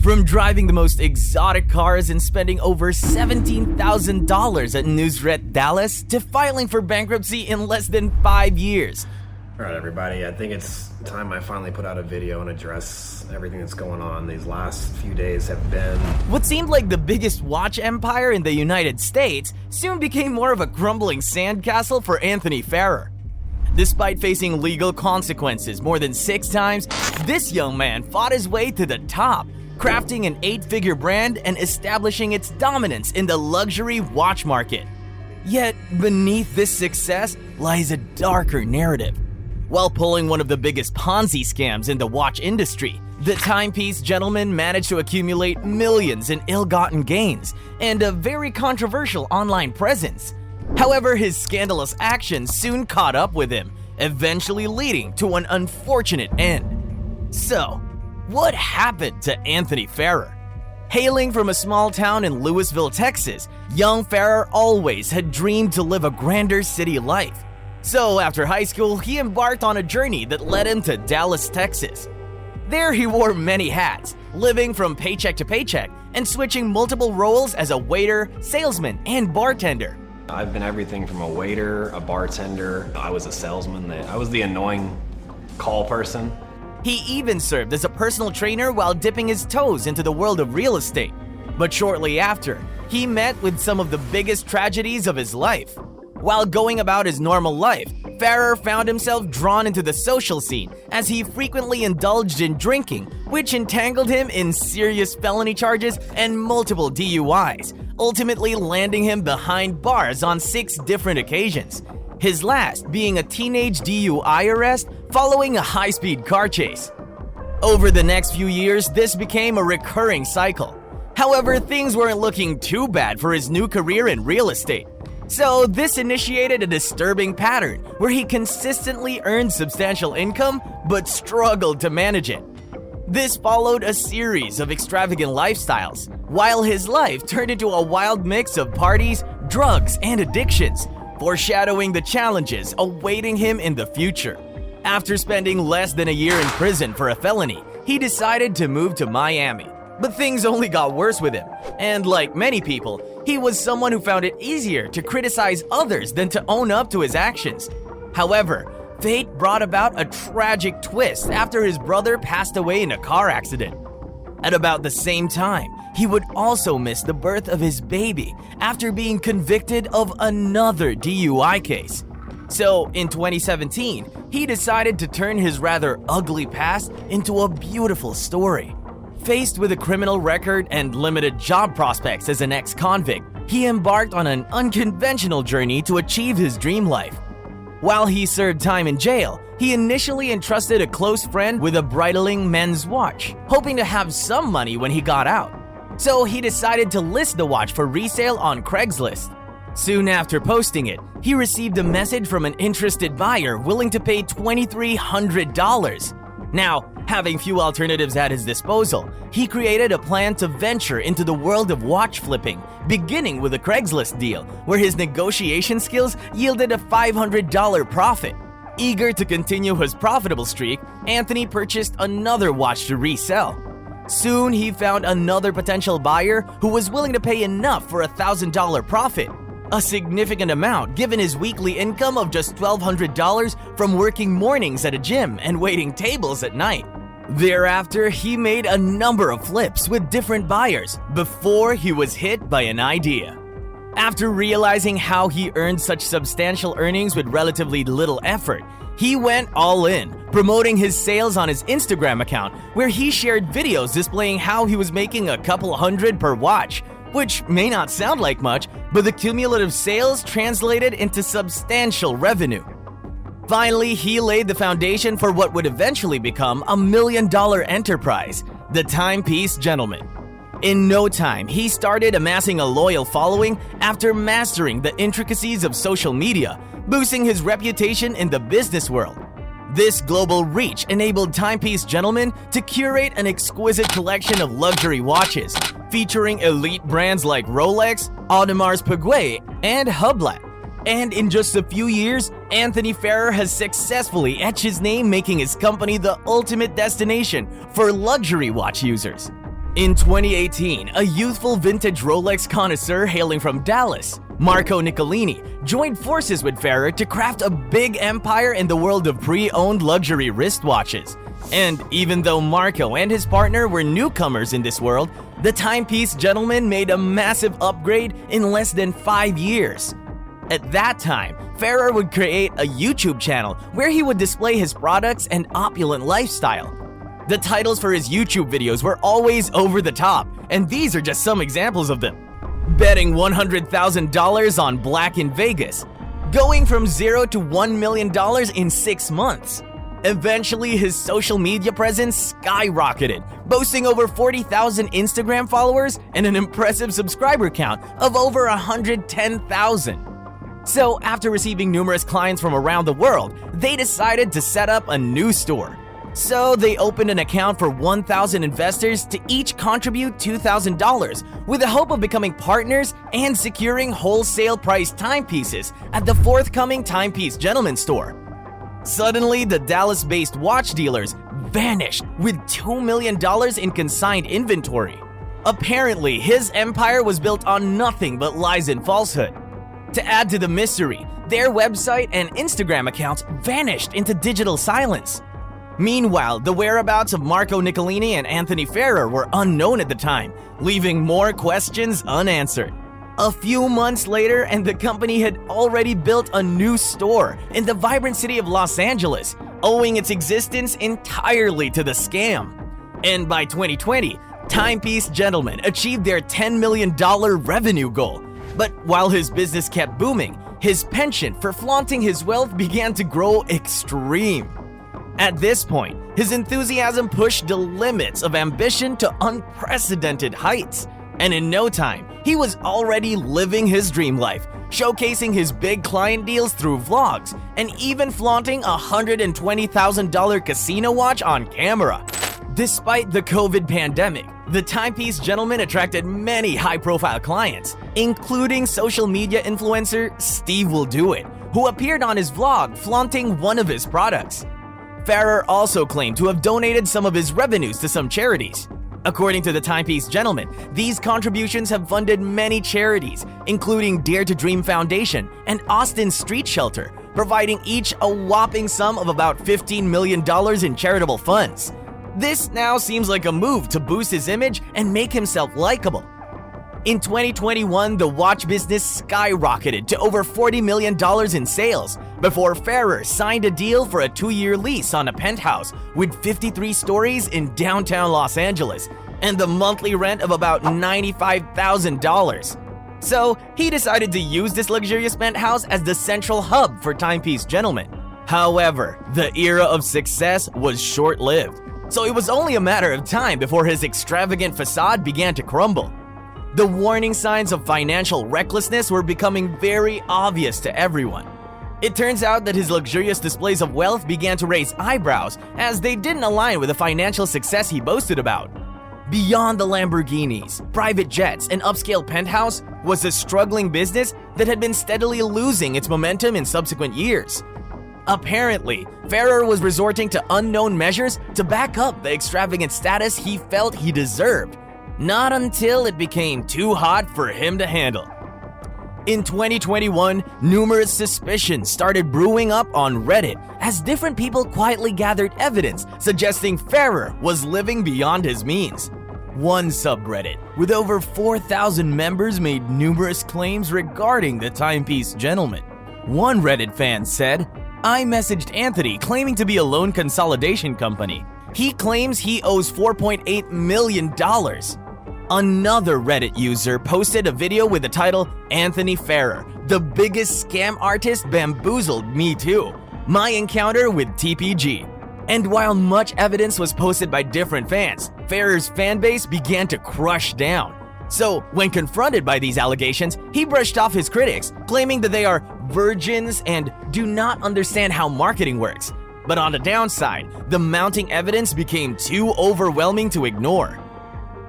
From driving the most exotic cars and spending over $17,000 at Nusr-Et Dallas to filing for bankruptcy in less than 5 years. Alright everybody, I think it's time I finally put out a video and address everything that's going on. These last few days have been... What seemed like the biggest watch empire in the United States soon became more of a crumbling sandcastle for Anthony Farrer. Despite facing legal consequences more than 6 times, this young man fought his way to the top, crafting an 8-figure brand and establishing its dominance in the luxury watch market. Yet, beneath this success lies a darker narrative. While pulling one of the biggest Ponzi scams in the watch industry, the timepiece gentleman managed to accumulate millions in ill-gotten gains and a very controversial online presence. However, his scandalous actions soon caught up with him, eventually leading to an unfortunate end. So, what happened to Anthony Farrer? Hailing from a small town in Lewisville, Texas, young Farrer always had dreamed to live a grander city life. So after high school, he embarked on a journey that led him to Dallas, Texas. There he wore many hats, living from paycheck to paycheck and switching multiple roles as a waiter, salesman, and bartender. I've been everything from a waiter, a bartender, I was a salesman, I was the annoying call person. He even served as a personal trainer while dipping his toes into the world of real estate. But shortly after, he met with some of the biggest tragedies of his life. While going about his normal life, Farrer found himself drawn into the social scene as he frequently indulged in drinking, which entangled him in serious felony charges and multiple DUIs, ultimately landing him behind bars on 6 different occasions. His last being a teenage DUI arrest following a high-speed car chase. Over the next few years, this became a recurring cycle. However, things weren't looking too bad for his new career in real estate. So this initiated a disturbing pattern where he consistently earned substantial income but struggled to manage it. This followed a series of extravagant lifestyles, while his life turned into a wild mix of parties, drugs, and addictions, foreshadowing the challenges awaiting him in the future. After spending less than a year in prison for a felony, he decided to move to Miami. But things only got worse with him, and like many people, he was someone who found it easier to criticize others than to own up to his actions. However, fate brought about a tragic twist after his brother passed away in a car accident. At about the same time, he would also miss the birth of his baby after being convicted of another DUI case. So, in 2017, he decided to turn his rather ugly past into a beautiful story. Faced with a criminal record and limited job prospects as an ex-convict, he embarked on an unconventional journey to achieve his dream life. While he served time in jail, he initially entrusted a close friend with a bridling men's watch, hoping to have some money when he got out. So he decided to list the watch for resale on Craigslist. Soon after posting it, he received a message from an interested buyer willing to pay $2,300. Now, having few alternatives at his disposal, he created a plan to venture into the world of watch flipping, beginning with a Craigslist deal, where his negotiation skills yielded a $500 profit. Eager to continue his profitable streak, Anthony purchased another watch to resell. Soon, he found another potential buyer who was willing to pay enough for a $1,000 profit, a significant amount given his weekly income of just $1,200 from working mornings at a gym and waiting tables at night. Thereafter, he made a number of flips with different buyers before he was hit by an idea. After realizing how he earned such substantial earnings with relatively little effort, he went all in, promoting his sales on his Instagram account, where he shared videos displaying how he was making a couple hundred per watch, which may not sound like much, but the cumulative sales translated into substantial revenue. Finally, he laid the foundation for what would eventually become a $1 million enterprise, the Timepiece Gentleman. In no time, he started amassing a loyal following after mastering the intricacies of social media, boosting his reputation in the business world. This global reach enabled Timepiece Gentleman to curate an exquisite collection of luxury watches, featuring elite brands like Rolex, Audemars Piguet, and Hublot. And in just a few years, Anthony Farrer has successfully etched his name, making his company the ultimate destination for luxury watch users. In 2018, a youthful vintage Rolex connoisseur hailing from Dallas, Marco Nicolini, joined forces with Ferrer to craft a big empire in the world of pre-owned luxury wristwatches. And even though Marco and his partner were newcomers in this world, the timepiece gentleman made a massive upgrade in less than 5 years. At that time, Ferrer would create a YouTube channel where he would display his products and opulent lifestyle. The titles for his YouTube videos were always over the top, and these are just some examples of them. Betting $100,000 on black in Vegas, going from 0 to $1 million in 6 months. Eventually, his social media presence skyrocketed, boasting over 40,000 Instagram followers and an impressive subscriber count of over 110,000. So, after receiving numerous clients from around the world, they decided to set up a new store. So, they opened an account for 1,000 investors to each contribute $2,000 with the hope of becoming partners and securing wholesale priced timepieces at the forthcoming Timepiece Gentleman store. Suddenly, the Dallas-based watch dealers vanished with $2 million in consigned inventory. Apparently, his empire was built on nothing but lies and falsehood. To add to the mystery, their website and Instagram accounts vanished into digital silence. Meanwhile, the whereabouts of Marco Nicolini and Anthony Ferrer were unknown at the time, leaving more questions unanswered. A few months later, and the company had already built a new store in the vibrant city of Los Angeles, owing its existence entirely to the scam. And by 2020, Timepiece Gentleman achieved their $10 million revenue goal. But while his business kept booming, his penchant for flaunting his wealth began to grow extreme. At this point, his enthusiasm pushed the limits of ambition to unprecedented heights. And in no time, he was already living his dream life, showcasing his big client deals through vlogs, and even flaunting a $120,000 casino watch on camera. Despite the COVID pandemic, the Timepiece Gentleman attracted many high-profile clients, including social media influencer Steve Will Do It, who appeared on his vlog flaunting one of his products. Ferrer also claimed to have donated some of his revenues to some charities. According to the Timepiece Gentleman, these contributions have funded many charities, including Dare to Dream Foundation and Austin Street Shelter, providing each a whopping sum of about $15 million in charitable funds. This now seems like a move to boost his image and make himself likable. In 2021, the watch business skyrocketed to over $40 million in sales before Ferrer signed a deal for a 2-year lease on a penthouse with 53 stories in downtown Los Angeles and the monthly rent of about $95,000. So he decided to use this luxurious penthouse as the central hub for Timepiece Gentleman. However, the era of success was short-lived, so it was only a matter of time before his extravagant facade began to crumble. The warning signs of financial recklessness were becoming very obvious to everyone. It turns out that his luxurious displays of wealth began to raise eyebrows as they didn't align with the financial success he boasted about. Beyond the Lamborghinis, private jets, and upscale penthouse was a struggling business that had been steadily losing its momentum in subsequent years. Apparently, Ferrer was resorting to unknown measures to back up the extravagant status he felt he deserved. Not until it became too hot for him to handle. In 2021, numerous suspicions started brewing up on Reddit as different people quietly gathered evidence suggesting Ferrer was living beyond his means. One subreddit with over 4,000 members made numerous claims regarding the Timepiece Gentleman. One Reddit fan said, "I messaged Anthony claiming to be a loan consolidation company. He claims he owes $4.8 million. Another Reddit user posted a video with the title, "Anthony Ferrer, the biggest scam artist bamboozled me too. My encounter with TPG." And while much evidence was posted by different fans, Ferrer's fanbase began to crush down. So, when confronted by these allegations, he brushed off his critics, claiming that they are virgins and do not understand how marketing works. But on the downside, the mounting evidence became too overwhelming to ignore.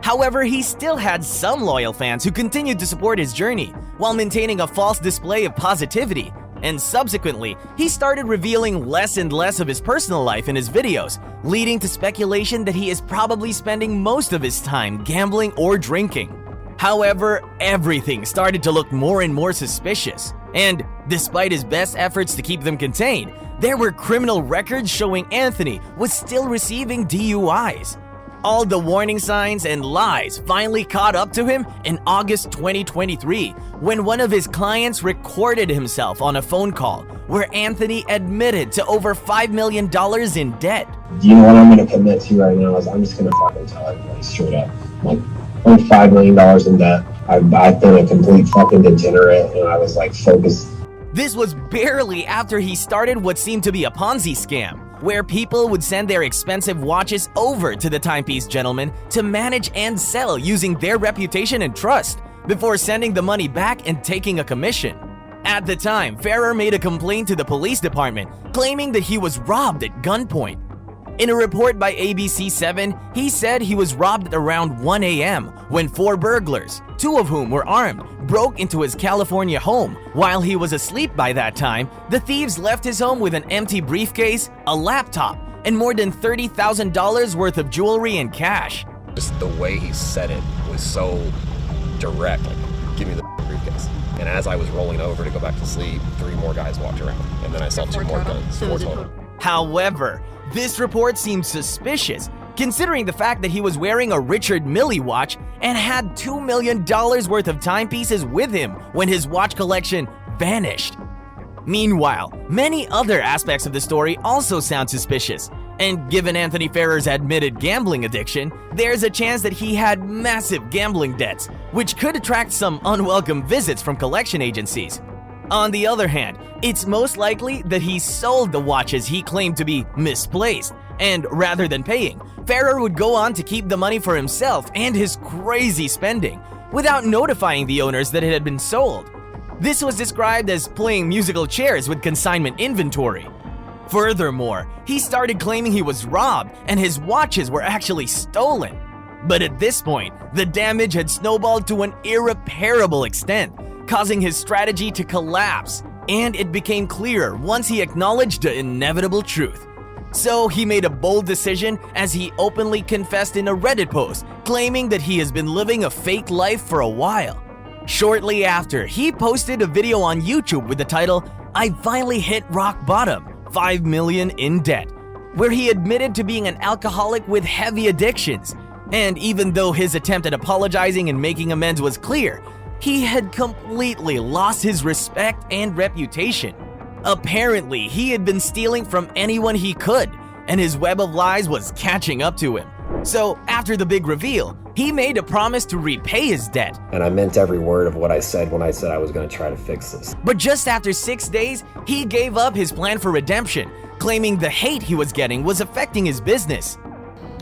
However, he still had some loyal fans who continued to support his journey while maintaining a false display of positivity. and subsequently, he started revealing less and less of his personal life in his videos, leading to speculation that he is probably spending most of his time gambling or drinking. However, everything started to look more and more suspicious, and despite his best efforts to keep them contained, there were criminal records showing Anthony was still receiving DUIs. All the warning signs and lies finally caught up to him in August 2023 when one of his clients recorded himself on a phone call where Anthony admitted to over $5 million in debt. You know what I'm going to commit to right now is I'm just going to fucking tell everybody straight up. Like, I'm $5 million in debt. I've been a complete fucking degenerate, and I was like focused. This was barely after he started what seemed to be a Ponzi scam, where people would send their expensive watches over to the timepiece gentleman to manage and sell using their reputation and trust, before sending the money back and taking a commission. At the time, Ferrer made a complaint to the police department, claiming that he was robbed at gunpoint. In a report by ABC7, he said he was robbed at around 1 a.m. when 4 burglars, 2 of whom were armed, broke into his California home. While he was asleep by that time, the thieves left his home with an empty briefcase, a laptop, and more than $30,000 worth of jewelry and cash. Just the way he said it was so direct, like, give me the briefcase. And as I was rolling over to go back to sleep, 3 more guys walked around, and then I saw 2 more guns, 4 total. However, this report seems suspicious, considering the fact that he was wearing a Richard Mille watch and had $2 million worth of timepieces with him when his watch collection vanished. Meanwhile, many other aspects of the story also sound suspicious, and given Anthony Ferrer's admitted gambling addiction, there's a chance that he had massive gambling debts, which could attract some unwelcome visits from collection agencies. On the other hand, it's most likely that he sold the watches he claimed to be misplaced, and rather than paying, Ferrer would go on to keep the money for himself and his crazy spending, without notifying the owners that it had been sold. This was described as playing musical chairs with consignment inventory. Furthermore, he started claiming he was robbed and his watches were actually stolen. But at this point, the damage had snowballed to an irreparable extent, causing his strategy to collapse, and it became clearer once he acknowledged the inevitable truth. So he made a bold decision as he openly confessed in a Reddit post, claiming that he has been living a fake life for a while. Shortly after, he posted a video on YouTube with the title, "I finally hit rock bottom, 5 million in debt," where he admitted to being an alcoholic with heavy addictions. And even though his attempt at apologizing and making amends was clear, he had completely lost his respect and reputation. Apparently, he had been stealing from anyone he could, and his web of lies was catching up to him. So, after the big reveal, he made a promise to repay his debt. And I meant every word of what I said when I said I was going to try to fix this. But just after 6 days, he gave up his plan for redemption, claiming the hate he was getting was affecting his business.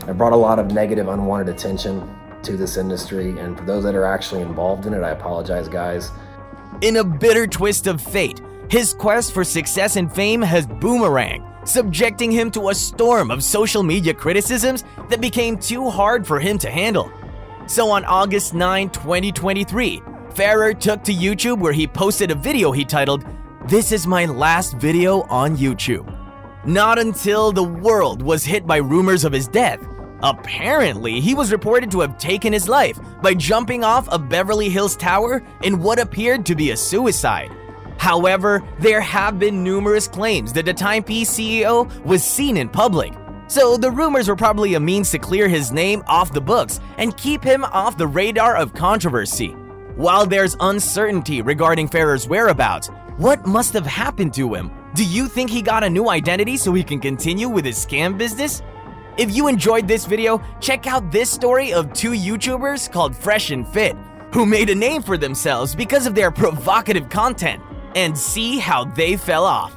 I brought a lot of negative, unwanted attention to this industry, and for those that are actually involved in it, I apologize, guys. In a bitter twist of fate, his quest for success and fame has boomeranged, subjecting him to a storm of social media criticisms that became too hard for him to handle. So on August 9, 2023, Ferrer took to YouTube where he posted a video he titled, "This is my last video on YouTube." Not until the world was hit by rumors of his death. Apparently, he was reported to have taken his life by jumping off a Beverly Hills tower in what appeared to be a suicide. However, there have been numerous claims that the timepiece CEO was seen in public, so the rumors were probably a means to clear his name off the books and keep him off the radar of controversy. While there's uncertainty regarding Ferrer's whereabouts, what must have happened to him? Do you think he got a new identity so he can continue with his scam business? If you enjoyed this video, check out this story of 2 YouTubers called Fresh and Fit, who made a name for themselves because of their provocative content, and see how they fell off.